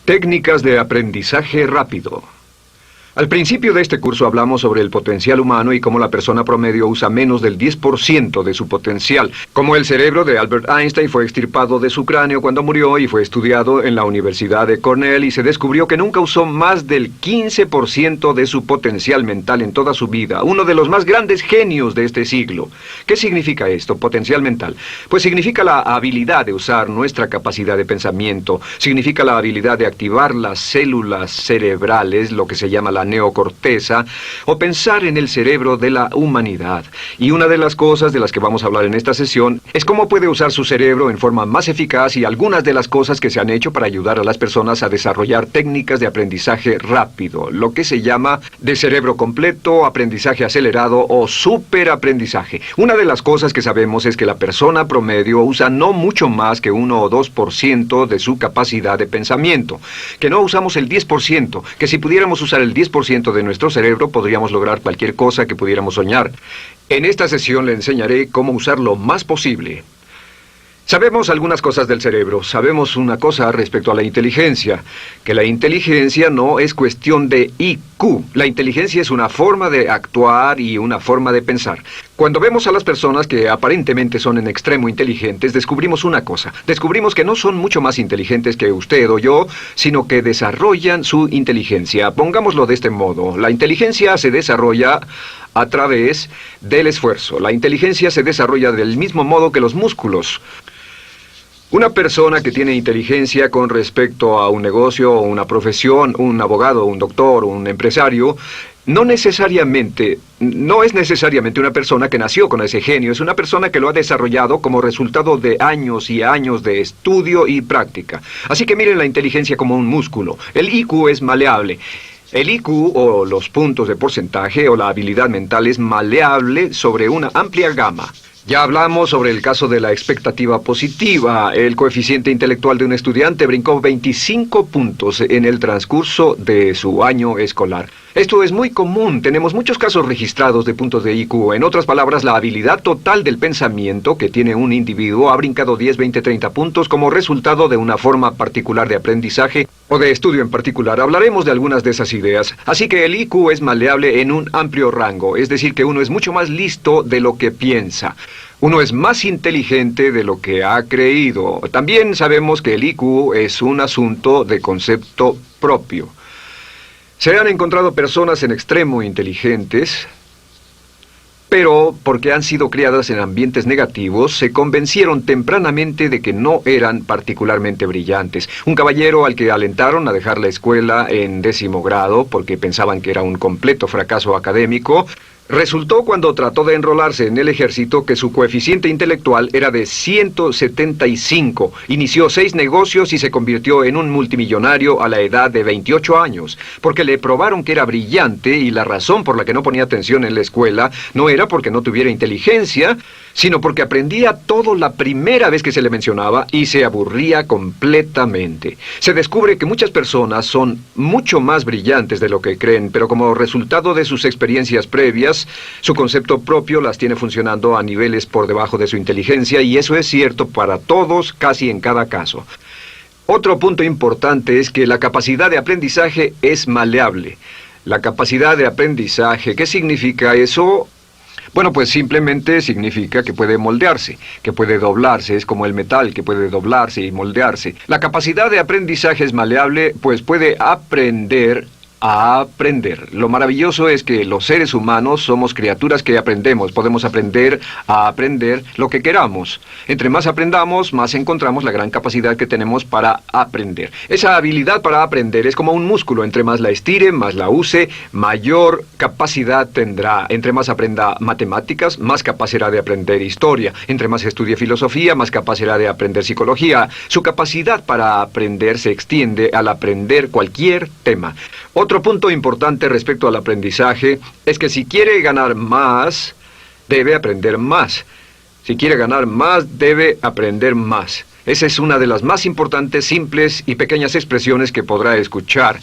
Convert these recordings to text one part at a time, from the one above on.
Técnicas de aprendizaje rápido. Al principio de este curso hablamos sobre el potencial humano y cómo la persona promedio usa menos del 10% de su potencial. Cómo el cerebro de Albert Einstein fue extirpado de su cráneo cuando murió y fue estudiado en la Universidad de Cornell y se descubrió que nunca usó más del 15% de su potencial mental en toda su vida. Uno de los más grandes genios de este siglo. ¿Qué significa esto, potencial mental? Pues significa la habilidad de usar nuestra capacidad de pensamiento. Significa la habilidad de activar las células cerebrales, lo que se llama la neocorteza, o pensar en el cerebro de la humanidad. Y una de las cosas de las que vamos a hablar en esta sesión es cómo puede usar su cerebro en forma más eficaz y algunas de las cosas que se han hecho para ayudar a las personas a desarrollar técnicas de aprendizaje rápido, lo que se llama de cerebro completo, aprendizaje acelerado o superaprendizaje. Una de las cosas que sabemos es que la persona promedio usa no mucho más que 1 o 2% de su capacidad de pensamiento, que no usamos el 10%, que si pudiéramos usar el 10% de nuestro cerebro podríamos lograr cualquier cosa que pudiéramos soñar. En esta sesión le enseñaré cómo usar lo más posible. Sabemos algunas cosas del cerebro. Sabemos una cosa respecto a la inteligencia, que la inteligencia no es cuestión de IQ. La inteligencia es una forma de actuar y una forma de pensar. Cuando vemos a las personas que aparentemente son en extremo inteligentes, descubrimos una cosa. Descubrimos que no son mucho más inteligentes que usted o yo, sino que desarrollan su inteligencia. Pongámoslo de este modo. La inteligencia se desarrolla a través del esfuerzo. La inteligencia se desarrolla del mismo modo que los músculos. Una persona que tiene inteligencia con respecto a un negocio o una profesión, un abogado, un doctor, un empresario, no es necesariamente una persona que nació con ese genio, es una persona que lo ha desarrollado como resultado de años y años de estudio y práctica. Así que miren la inteligencia como un músculo. El IQ es maleable. El IQ, o los puntos de porcentaje, o la habilidad mental, es maleable sobre una amplia gama. Ya hablamos sobre el caso de la expectativa positiva. El coeficiente intelectual de un estudiante brincó 25 puntos en el transcurso de su año escolar. Esto es muy común. Tenemos muchos casos registrados de puntos de IQ. En otras palabras, la habilidad total del pensamiento que tiene un individuo ha brincado 10, 20, 30 puntos como resultado de una forma particular de aprendizaje o de estudio en particular. Hablaremos de algunas de esas ideas. Así que el IQ es maleable en un amplio rango, es decir, que uno es mucho más listo de lo que piensa. Uno es más inteligente de lo que ha creído. También sabemos que el IQ es un asunto de concepto propio. Se han encontrado personas en extremo inteligentes, pero porque han sido criadas en ambientes negativos, se convencieron tempranamente de que no eran particularmente brillantes. Un caballero al que alentaron a dejar la escuela en 10º grado porque pensaban que era un completo fracaso académico, resultó cuando trató de enrolarse en el ejército que su coeficiente intelectual era de 175. Inició 6 negocios y se convirtió en un multimillonario a la edad de 28 años, porque le probaron que era brillante y la razón por la que no ponía atención en la escuela no era porque no tuviera inteligencia, sino porque aprendía todo la primera vez que se le mencionaba y se aburría completamente. Se descubre que muchas personas son mucho más brillantes de lo que creen, pero como resultado de sus experiencias previas, su concepto propio las tiene funcionando a niveles por debajo de su inteligencia, y eso es cierto para todos, casi en cada caso. Otro punto importante es que la capacidad de aprendizaje es maleable. La capacidad de aprendizaje, ¿qué significa eso? Bueno, pues simplemente significa que puede moldearse, que puede doblarse, es como el metal que puede doblarse y moldearse. La capacidad de aprendizaje es maleable, pues puede aprender a aprender. Lo maravilloso es que los seres humanos somos criaturas que aprendemos. Podemos aprender a aprender lo que queramos. Entre más aprendamos, más encontramos la gran capacidad que tenemos para aprender. Esa habilidad para aprender es como un músculo. Entre más la estire, más la use, mayor capacidad tendrá. Entre más aprenda matemáticas, más capaz será de aprender historia. Entre más estudie filosofía, más capaz será de aprender psicología. Su capacidad para aprender se extiende al aprender cualquier tema. Otro punto importante respecto al aprendizaje es que si quiere ganar más, debe aprender más. Si quiere ganar más, debe aprender más. Esa es una de las más importantes, simples y pequeñas expresiones que podrá escuchar.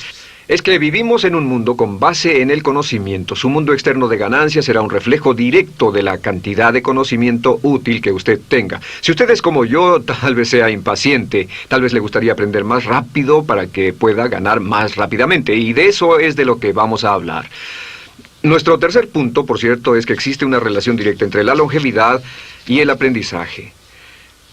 es que vivimos en un mundo con base en el conocimiento. Su mundo externo de ganancia será un reflejo directo de la cantidad de conocimiento útil que usted tenga. Si usted es como yo, tal vez sea impaciente, tal vez le gustaría aprender más rápido para que pueda ganar más rápidamente, y de eso es de lo que vamos a hablar. Nuestro tercer punto, por cierto, es que existe una relación directa entre la longevidad y el aprendizaje.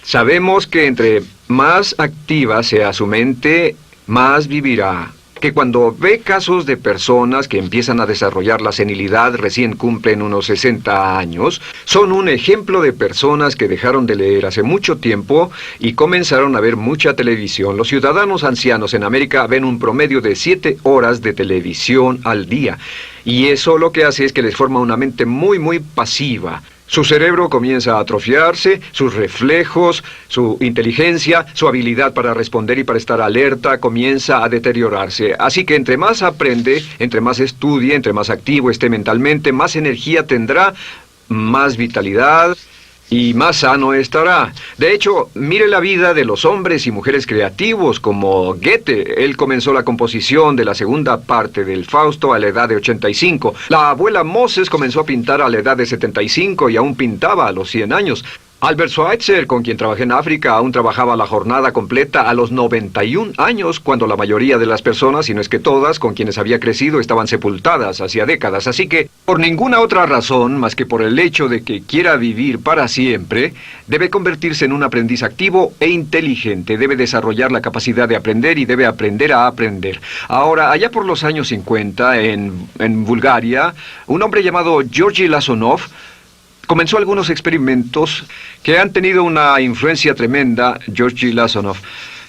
Sabemos que entre más activa sea su mente, más vivirá. Que cuando ve casos de personas que empiezan a desarrollar la senilidad recién cumplen unos 60 años, son un ejemplo de personas que dejaron de leer hace mucho tiempo y comenzaron a ver mucha televisión. Los ciudadanos ancianos en América ven un promedio de 7 horas de televisión al día. Y eso lo que hace es que les forma una mente muy pasiva. Su cerebro comienza a atrofiarse, sus reflejos, su inteligencia, su habilidad para responder y para estar alerta comienza a deteriorarse. Así que entre más aprende, entre más estudie, entre más activo esté mentalmente, más energía tendrá, más vitalidad y más sano estará. De hecho, mire la vida de los hombres y mujeres creativos como Goethe. Él comenzó la composición de la segunda parte del Fausto a la edad de 85. La abuela Moses comenzó a pintar a la edad de 75 y aún pintaba a los 100 años. Albert Schweitzer, con quien trabajé en África, aún trabajaba la jornada completa a los 91 años, cuando la mayoría de las personas, si no es que todas, con quienes había crecido, estaban sepultadas hacía décadas. Así que, por ninguna otra razón, más que por el hecho de que quiera vivir para siempre, debe convertirse en un aprendiz activo e inteligente. Debe desarrollar la capacidad de aprender y debe aprender a aprender. Ahora, allá por los años 50, en Bulgaria, un hombre llamado Georgy Lasonov comenzó algunos experimentos que han tenido una influencia tremenda, Georgy Lasonov,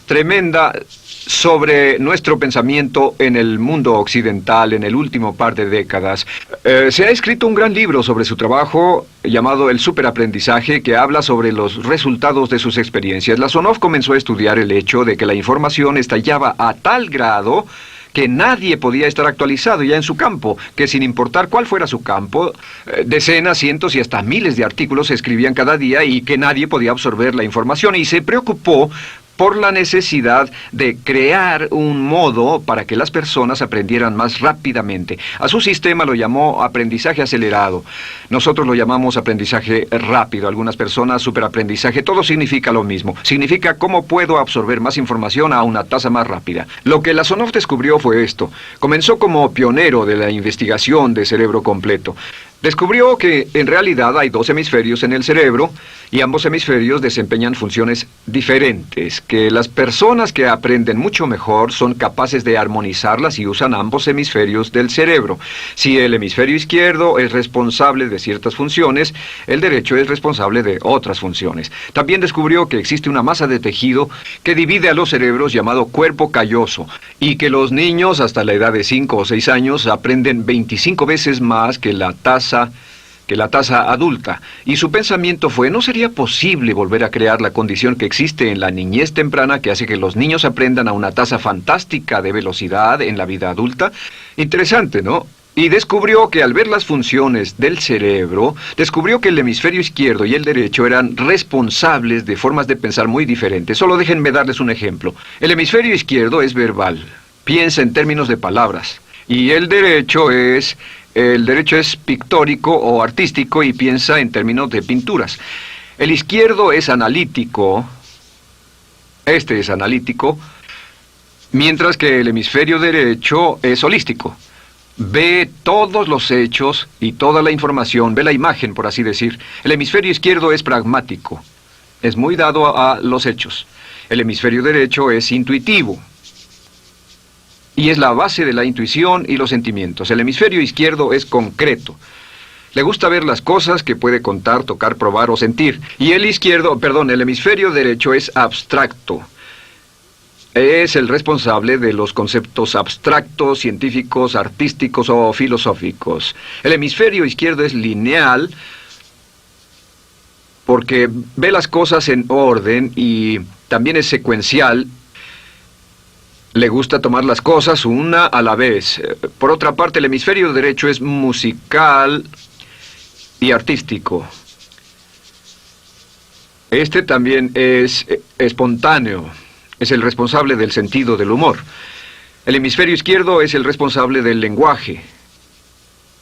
tremenda sobre nuestro pensamiento en el mundo occidental en el último par de décadas. Se ha escrito un gran libro sobre su trabajo llamado El Superaprendizaje, que habla sobre los resultados de sus experiencias. Lasonov comenzó a estudiar el hecho de que la información estallaba a tal grado que nadie podía estar actualizado ya en su campo, que sin importar cuál fuera su campo, decenas, cientos y hasta miles de artículos se escribían cada día y que nadie podía absorber la información, y se preocupó por la necesidad de crear un modo para que las personas aprendieran más rápidamente. A su sistema lo llamó aprendizaje acelerado. Nosotros lo llamamos aprendizaje rápido. Algunas personas superaprendizaje. Todo significa lo mismo. Significa cómo puedo absorber más información a una tasa más rápida. Lo que Lasonov descubrió fue esto. Comenzó como pionero de la investigación de cerebro completo. Descubrió que en realidad hay 2 hemisferios en el cerebro y ambos hemisferios desempeñan funciones diferentes, que las personas que aprenden mucho mejor son capaces de armonizarlas y usan ambos hemisferios del cerebro. Si el hemisferio izquierdo es responsable de ciertas funciones, el derecho es responsable de otras funciones. También descubrió que existe una masa de tejido que divide a los cerebros llamado cuerpo calloso, y que los niños hasta la edad de 5 o 6 años aprenden 25 veces más que la tasa adulta. Y su pensamiento fue, ¿no sería posible volver a crear la condición que existe en la niñez temprana que hace que los niños aprendan a una tasa fantástica de velocidad en la vida adulta? Interesante, ¿no? Y descubrió que al ver las funciones del cerebro, descubrió que el hemisferio izquierdo y el derecho eran responsables de formas de pensar muy diferentes. Solo déjenme darles un ejemplo. El hemisferio izquierdo es verbal, piensa en términos de palabras, y el derecho es pictórico o artístico y piensa en términos de pinturas. El izquierdo es analítico, este es analítico, mientras que el hemisferio derecho es holístico. Ve todos los hechos y toda la información, ve la imagen, por así decir. El hemisferio izquierdo es pragmático, es muy dado a los hechos. El hemisferio derecho es intuitivo, y es la base de la intuición y los sentimientos. El hemisferio izquierdo es concreto. Le gusta ver las cosas que puede contar, tocar, probar o sentir. Y el hemisferio derecho es abstracto. Es el responsable de los conceptos abstractos, científicos, artísticos o filosóficos. El hemisferio izquierdo es lineal porque ve las cosas en orden y también es secuencial. Le gusta tomar las cosas una a la vez. Por otra parte, el hemisferio derecho es musical y artístico. Este también es espontáneo. Es el responsable del sentido del humor. El hemisferio izquierdo es el responsable del lenguaje,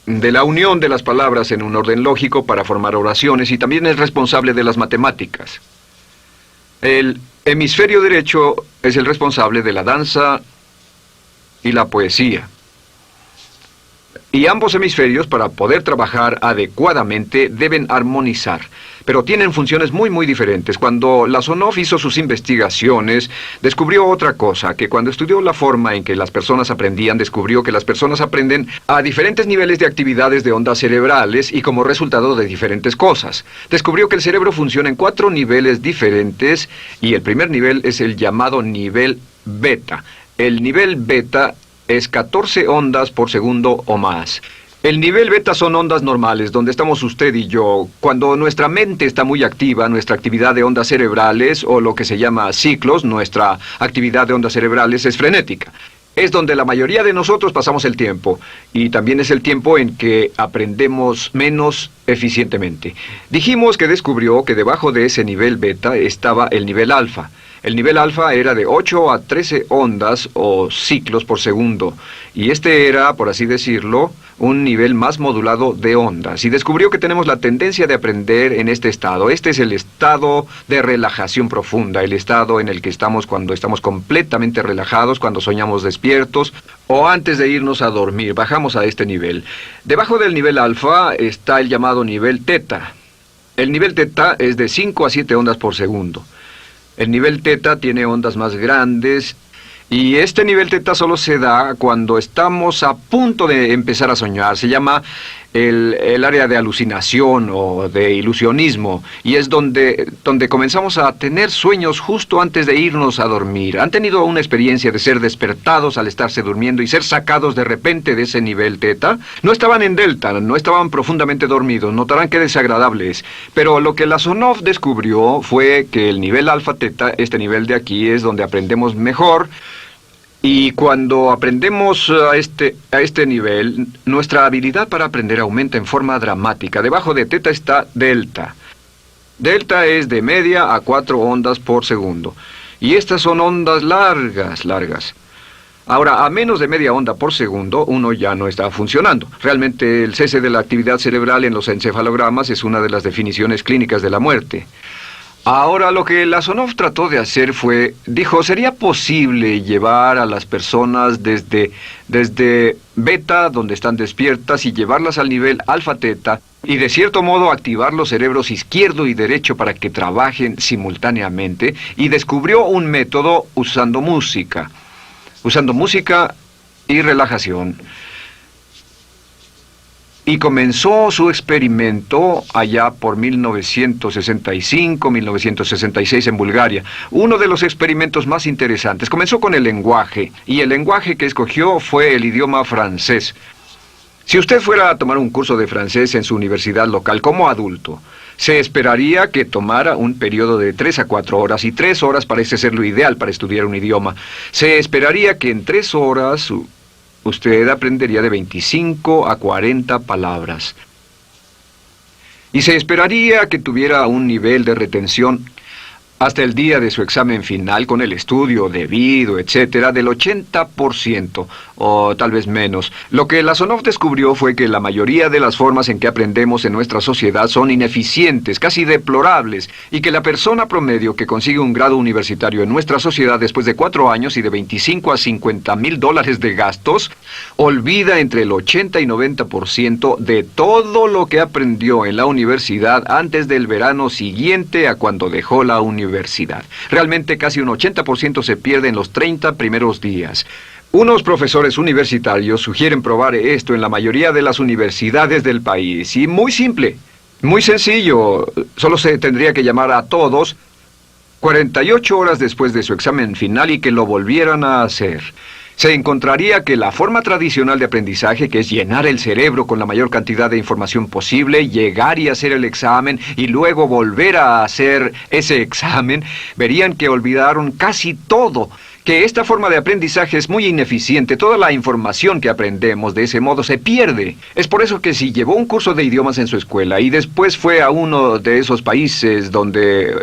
de la unión de las palabras en un orden lógico para formar oraciones, y también es responsable de las matemáticas. El hemisferio derecho es el responsable de la danza y la poesía. Y ambos hemisferios, para poder trabajar adecuadamente, deben armonizar. Pero tienen funciones muy diferentes. Cuando Lasonov hizo sus investigaciones, descubrió otra cosa, que cuando estudió la forma en que las personas aprendían, descubrió que las personas aprenden a diferentes niveles de actividades de ondas cerebrales y como resultado de diferentes cosas. Descubrió que el cerebro funciona en 4 niveles diferentes, y el primer nivel es el llamado nivel beta. El nivel beta es 14 ondas por segundo o más. El nivel beta son ondas normales, donde estamos usted y yo. Cuando nuestra mente está muy activa, nuestra actividad de ondas cerebrales, o lo que se llama ciclos, nuestra actividad de ondas cerebrales es frenética. Es donde la mayoría de nosotros pasamos el tiempo, y también es el tiempo en que aprendemos menos eficientemente. Dijimos que descubrió que debajo de ese nivel beta estaba el nivel alfa. El nivel alfa era de 8 a 13 ondas o ciclos por segundo, y este era, por así decirlo, un nivel más modulado de ondas. Y descubrió que tenemos la tendencia de aprender en este estado. Este es el estado de relajación profunda, el estado en el que estamos cuando estamos completamente relajados, cuando soñamos despiertos, o antes de irnos a dormir. Bajamos a este nivel. Debajo del nivel alfa está el llamado nivel teta. El nivel teta es de 5 a 7 ondas por segundo. El nivel teta tiene ondas más grandes, y este nivel teta solo se da cuando estamos a punto de empezar a soñar. Se llama el área de alucinación o de ilusionismo, y es donde comenzamos a tener sueños justo antes de irnos a dormir. ¿Han tenido una experiencia de ser despertados al estarse durmiendo y ser sacados de repente de ese nivel teta? No estaban en delta, no estaban profundamente dormidos. Notarán qué desagradable es. Pero lo que Lasonov descubrió fue que el nivel alfa teta, este nivel de aquí, es donde aprendemos mejor. Y cuando aprendemos a este nivel, nuestra habilidad para aprender aumenta en forma dramática. Debajo de teta está delta. Delta es de media a 4 ondas por segundo. Y estas son ondas largas. Ahora, a menos de media onda por segundo, uno ya no está funcionando. Realmente, el cese de la actividad cerebral en los encefalogramas es una de las definiciones clínicas de la muerte. Ahora, lo que Lasonov trató de hacer fue, dijo, ¿sería posible llevar a las personas desde beta, donde están despiertas, y llevarlas al nivel alfa-teta, y de cierto modo activar los cerebros izquierdo y derecho para que trabajen simultáneamente? Y descubrió un método usando música y relajación. Y comenzó su experimento allá por 1965, 1966 en Bulgaria. Uno de los experimentos más interesantes. Comenzó con el lenguaje, y el lenguaje que escogió fue el idioma francés. Si usted fuera a tomar un curso de francés en su universidad local como adulto, se esperaría que tomara un periodo de 3 a 4 horas, y 3 horas parece ser lo ideal para estudiar un idioma. Se esperaría que en 3 horas usted aprendería de 25 a 40 palabras. Y se esperaría que tuviera un nivel de retención hasta el día de su examen final, con el estudio debido, etcétera, del 80%, o tal vez menos. Lo que Lasonov descubrió fue que la mayoría de las formas en que aprendemos en nuestra sociedad son ineficientes, casi deplorables, y que la persona promedio que consigue un grado universitario en nuestra sociedad después de 4 años y de 25 a 50 mil dólares de gastos, olvida entre el 80 y 90% de todo lo que aprendió en la universidad antes del verano siguiente a cuando dejó la universidad. Realmente casi un 80% se pierde en los 30 primeros días. Unos profesores universitarios sugieren probar esto en la mayoría de las universidades del país. Y muy simple, muy sencillo. Solo se tendría que llamar a todos 48 horas después de su examen final y que lo volvieran a hacer. Se encontraría que la forma tradicional de aprendizaje, que es llenar el cerebro con la mayor cantidad de información posible, llegar y hacer el examen y luego volver a hacer ese examen, verían que olvidaron casi todo, que esta forma de aprendizaje es muy ineficiente. Toda la información que aprendemos de ese modo se pierde. Es por eso que si llevó un curso de idiomas en su escuela y después fue a uno de esos países donde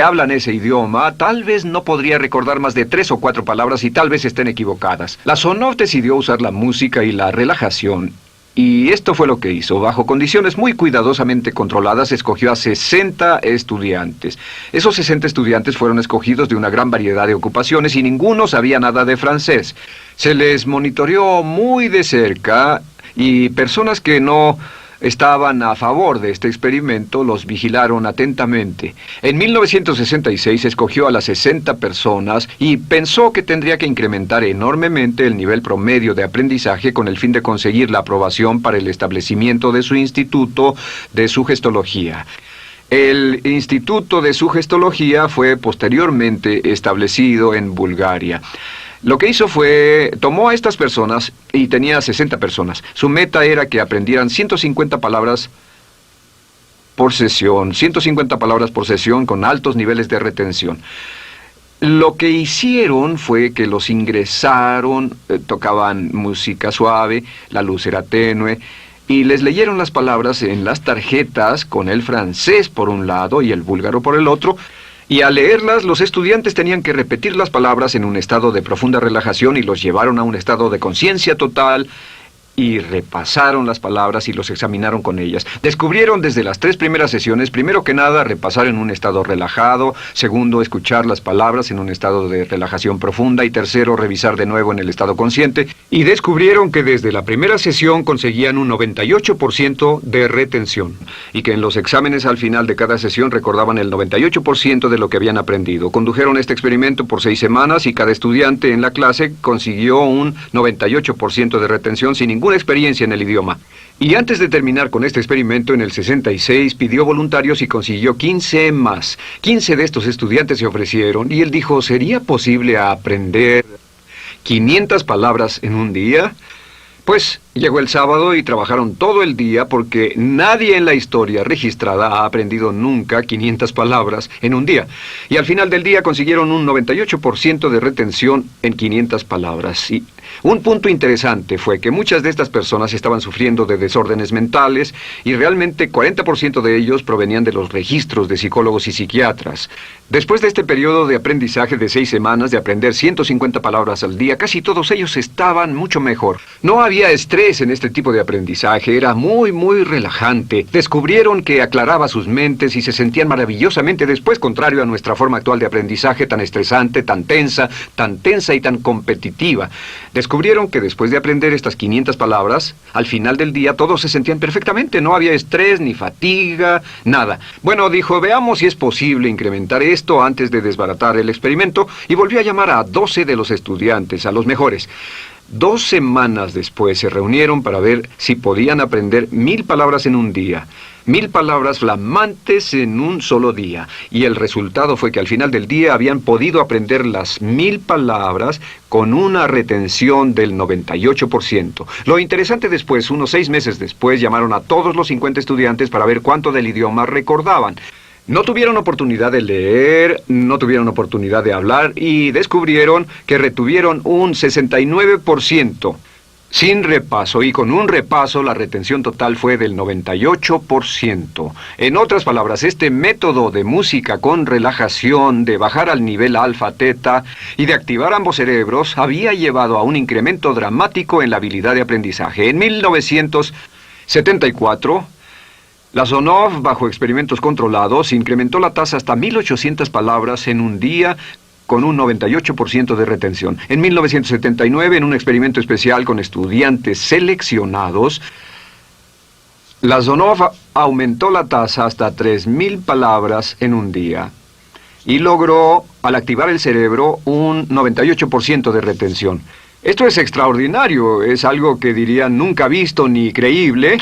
hablan ese idioma, tal vez no podría recordar más de 3 o 4 palabras y tal vez estén equivocadas. La Sonov decidió usar la música y la relajación. Y esto fue lo que hizo. Bajo condiciones muy cuidadosamente controladas, escogió a 60 estudiantes. Esos 60 estudiantes fueron escogidos de una gran variedad de ocupaciones y ninguno sabía nada de francés. Se les monitoreó muy de cerca y personas que no estaban a favor de este experimento los vigilaron atentamente. En 1966 escogió a las 60 personas y pensó que tendría que incrementar enormemente el nivel promedio de aprendizaje con el fin de conseguir la aprobación para el establecimiento de su instituto de sugestología. El Instituto de Sugestología fue posteriormente establecido en Bulgaria. Lo que hizo fue, tomó a estas personas, y tenía 60 personas. Su meta era que aprendieran 150 palabras por sesión, 150 palabras por sesión con altos niveles de retención. Lo que hicieron fue que los ingresaron, tocaban música suave, la luz era tenue, y les leyeron las palabras en las tarjetas con el francés por un lado y el búlgaro por el otro. Y al leerlas, los estudiantes tenían que repetir las palabras en un estado de profunda relajación y los llevaron a un estado de conciencia total y repasaron las palabras y los examinaron con ellas. Descubrieron desde las 3 primeras sesiones, primero que nada, repasar en un estado relajado, segundo, escuchar las palabras en un estado de relajación profunda y tercero, revisar de nuevo en el estado consciente. Y descubrieron que desde la primera sesión conseguían un 98% de retención y que en los exámenes al final de cada sesión recordaban el 98% de lo que habían aprendido. Condujeron este experimento por 6 semanas y cada estudiante en la clase consiguió un 98% de retención sin ninguna experiencia en el idioma. Y antes de terminar con este experimento, en el 66 pidió voluntarios y consiguió 15 más. 15 de estos estudiantes se ofrecieron y él dijo, ¿sería posible aprender 500 palabras en un día? Pues llegó el sábado y trabajaron todo el día porque nadie en la historia registrada ha aprendido nunca 500 palabras en un día. Y al final del día consiguieron un 98% de retención en 500 palabras. Y un punto interesante fue que muchas de estas personas estaban sufriendo de desórdenes mentales y realmente 40% de ellos provenían de los registros de psicólogos y psiquiatras. Después de este periodo de aprendizaje de 6 semanas de aprender 150 palabras al día, casi todos ellos estaban mucho mejor. No había estrés en este tipo de aprendizaje, era muy relajante. Descubrieron que aclaraba sus mentes y se sentían maravillosamente después, contrario a nuestra forma actual de aprendizaje tan estresante, tan tensa y tan competitiva. Descubrieron que después de aprender estas 500 palabras, al final del día todos se sentían perfectamente, no había estrés ni fatiga, nada. Bueno, dijo, veamos si es posible incrementar esto antes de desbaratar el experimento, y volvió a llamar a 12 de los estudiantes, a los mejores. 2 semanas después se reunieron para ver si podían aprender 1000 palabras en un día. 1000 palabras flamantes en un solo día. Y el resultado fue que al final del día habían podido aprender las 1000 palabras con una retención del 98%. Lo interesante después, unos 6 meses después, llamaron a todos los 50 estudiantes para ver cuánto del idioma recordaban. No tuvieron oportunidad de leer, no tuvieron oportunidad de hablar y descubrieron que retuvieron un 69%. Sin repaso, y con un repaso la retención total fue del 98%. En otras palabras, este método de música con relajación, de bajar al nivel alfa-teta y de activar ambos cerebros, había llevado a un incremento dramático en la habilidad de aprendizaje. En 1974, la Sonov, bajo experimentos controlados, incrementó la tasa hasta 1800 palabras en un día, con un 98% de retención. En 1979, en un experimento especial con estudiantes seleccionados, la Sonov aumentó la tasa hasta 3000 palabras en un día y logró, al activar el cerebro, un 98% de retención. Esto es extraordinario, es algo que dirían nunca visto ni creíble,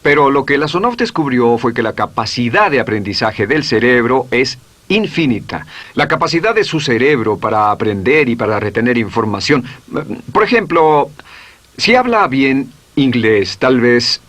pero lo que la Sonov descubrió fue que la capacidad de aprendizaje del cerebro es infinita. La capacidad de su cerebro para aprender y para retener información. Por ejemplo, si habla bien inglés, tal vez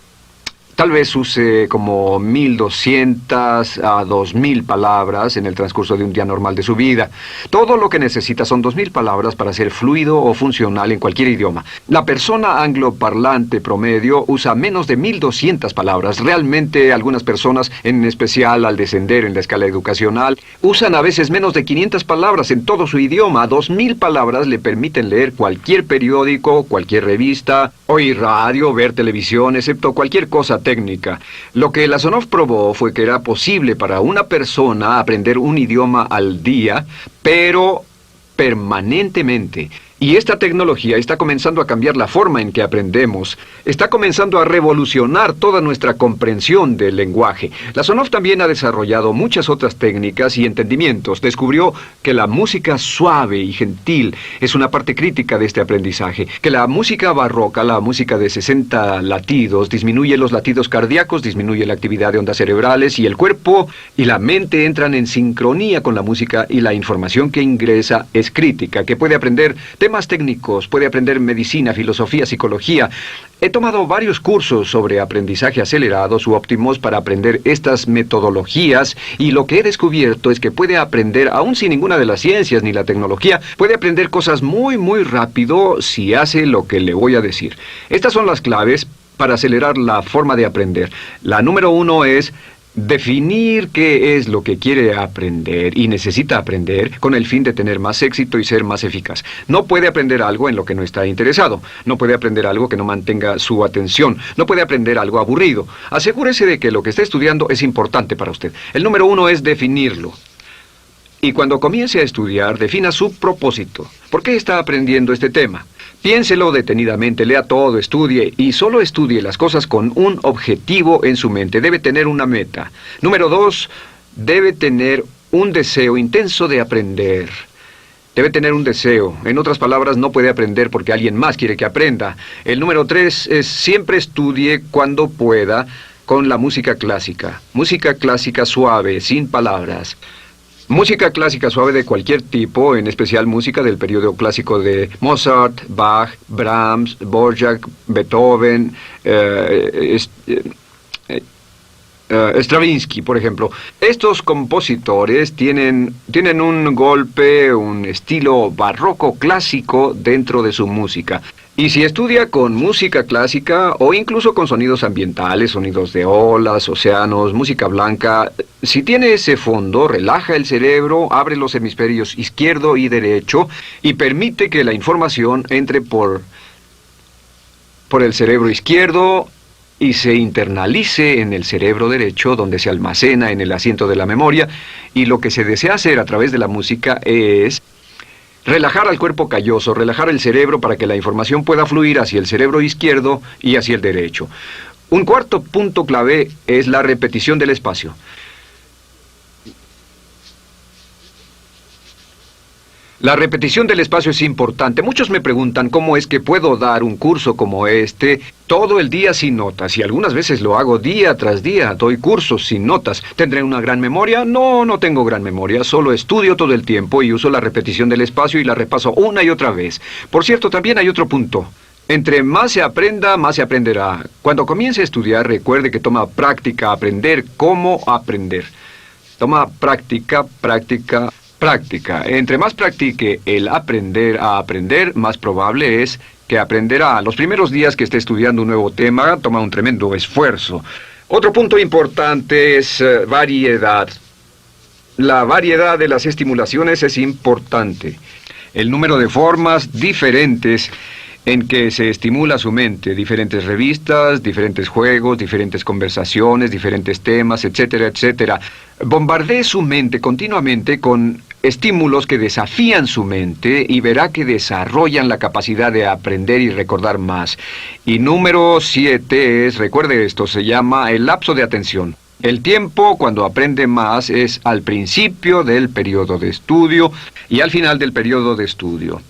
Tal vez use como 1.200 a 2.000 palabras en el transcurso de un día normal de su vida. Todo lo que necesita son 2.000 palabras para ser fluido o funcional en cualquier idioma. La persona angloparlante promedio usa menos de 1.200 palabras. Realmente algunas personas, en especial al descender en la escala educacional, usan a veces menos de 500 palabras en todo su idioma. 2.000 palabras le permiten leer cualquier periódico, cualquier revista, oír radio, ver televisión, excepto cualquier cosa técnica. Lo que Lasonov probó fue que era posible para una persona aprender un idioma al día, pero permanentemente. Y esta tecnología está comenzando a cambiar la forma en que aprendemos. Está comenzando a revolucionar toda nuestra comprensión del lenguaje. Lasonov también ha desarrollado muchas otras técnicas y entendimientos. Descubrió que la música suave y gentil es una parte crítica de este aprendizaje. Que la música barroca, la música de 60 latidos, disminuye los latidos cardíacos, disminuye la actividad de ondas cerebrales y el cuerpo y la mente entran en sincronía con la música y la información que ingresa es crítica, que puede aprender temas técnicos, puede aprender medicina, filosofía, psicología. He tomado varios cursos sobre aprendizaje acelerado, su óptimos, para aprender estas metodologías, y lo que he descubierto es que puede aprender, aún sin ninguna de las ciencias ni la tecnología, puede aprender cosas muy rápido si hace lo que le voy a decir. Estas son las claves para acelerar la forma de aprender. La número 1 es definir qué es lo que quiere aprender y necesita aprender con el fin de tener más éxito y ser más eficaz. No puede aprender algo en lo que no está interesado. No puede aprender algo que no mantenga su atención. No puede aprender algo aburrido. Asegúrese de que lo que está estudiando es importante para usted. El número 1 es definirlo. Y cuando comience a estudiar, defina su propósito. ¿Por qué está aprendiendo este tema? Piénselo detenidamente, lea todo, estudie y solo estudie las cosas con un objetivo en su mente. Debe tener una meta. Número 2, debe tener un deseo intenso de aprender. Debe tener un deseo. En otras palabras, no puede aprender porque alguien más quiere que aprenda. El número 3 es siempre estudie cuando pueda con la música clásica. Música clásica suave, sin palabras. Música clásica suave de cualquier tipo, en especial música del periodo clásico de Mozart, Bach, Brahms, Dvorak, Beethoven, Stravinsky, por ejemplo. Estos compositores tienen un golpe, un estilo barroco clásico dentro de su música. Y si estudia con música clásica o incluso con sonidos ambientales, sonidos de olas, océanos, música blanca, si tiene ese fondo, relaja el cerebro, abre los hemisferios izquierdo y derecho y permite que la información entre por el cerebro izquierdo y se internalice en el cerebro derecho, donde se almacena en el asiento de la memoria. Y lo que se desea hacer a través de la música es relajar al cuerpo calloso, relajar el cerebro para que la información pueda fluir hacia el cerebro izquierdo y hacia el derecho. Un cuarto punto clave es la repetición del espacio. La repetición del espacio es importante. Muchos me preguntan cómo es que puedo dar un curso como este todo el día sin notas, y algunas veces lo hago día tras día, doy cursos sin notas. ¿Tendré una gran memoria? No, no tengo gran memoria, solo estudio todo el tiempo y uso la repetición del espacio y la repaso una y otra vez. Por cierto, también hay otro punto. Entre más se aprenda, más se aprenderá. Cuando comience a estudiar, recuerde que toma práctica aprender cómo aprender. Toma práctica. Entre más practique el aprender a aprender, más probable es que aprenderá. Los primeros días que esté estudiando un nuevo tema, toma un tremendo esfuerzo. Otro punto importante es variedad. La variedad de las estimulaciones es importante. El número de formas diferentes en que se estimula su mente, diferentes revistas, diferentes juegos, diferentes conversaciones, diferentes temas, etcétera, etcétera. Bombardee su mente continuamente con estímulos que desafían su mente y verá que desarrollan la capacidad de aprender y recordar más. Y número 7 es, recuerde esto, se llama el lapso de atención. El tiempo, cuando aprende más, es al principio del periodo de estudio y al final del periodo de estudio.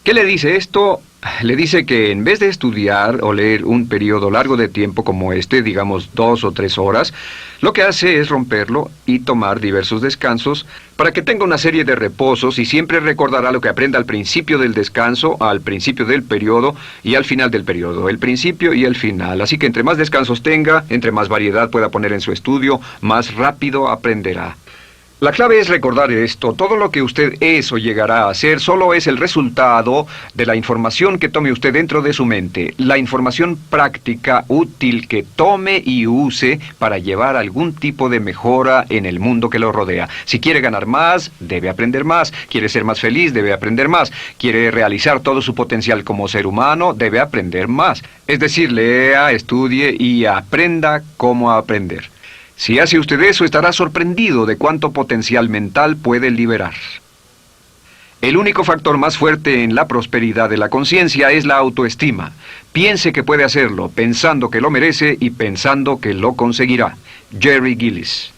¿Qué le dice esto? Le dice que en vez de estudiar o leer un periodo largo de tiempo como este, digamos 2 o 3 horas, lo que hace es romperlo y tomar diversos descansos para que tenga una serie de reposos y siempre recordará lo que aprenda al principio del descanso, al principio del periodo y al final del periodo, el principio y el final. Así que entre más descansos tenga, entre más variedad pueda poner en su estudio, más rápido aprenderá. La clave es recordar esto: todo lo que usted es o llegará a hacer solo es el resultado de la información que tome usted dentro de su mente, la información práctica, útil que tome y use para llevar algún tipo de mejora en el mundo que lo rodea. Si quiere ganar más, debe aprender más. Quiere ser más feliz, debe aprender más. Quiere realizar todo su potencial como ser humano, debe aprender más. Es decir, lea, estudie y aprenda cómo aprender. Si hace usted eso, estará sorprendido de cuánto potencial mental puede liberar. El único factor más fuerte en la prosperidad de la conciencia es la autoestima. Piense que puede hacerlo, pensando que lo merece y pensando que lo conseguirá. Jerry Gillis.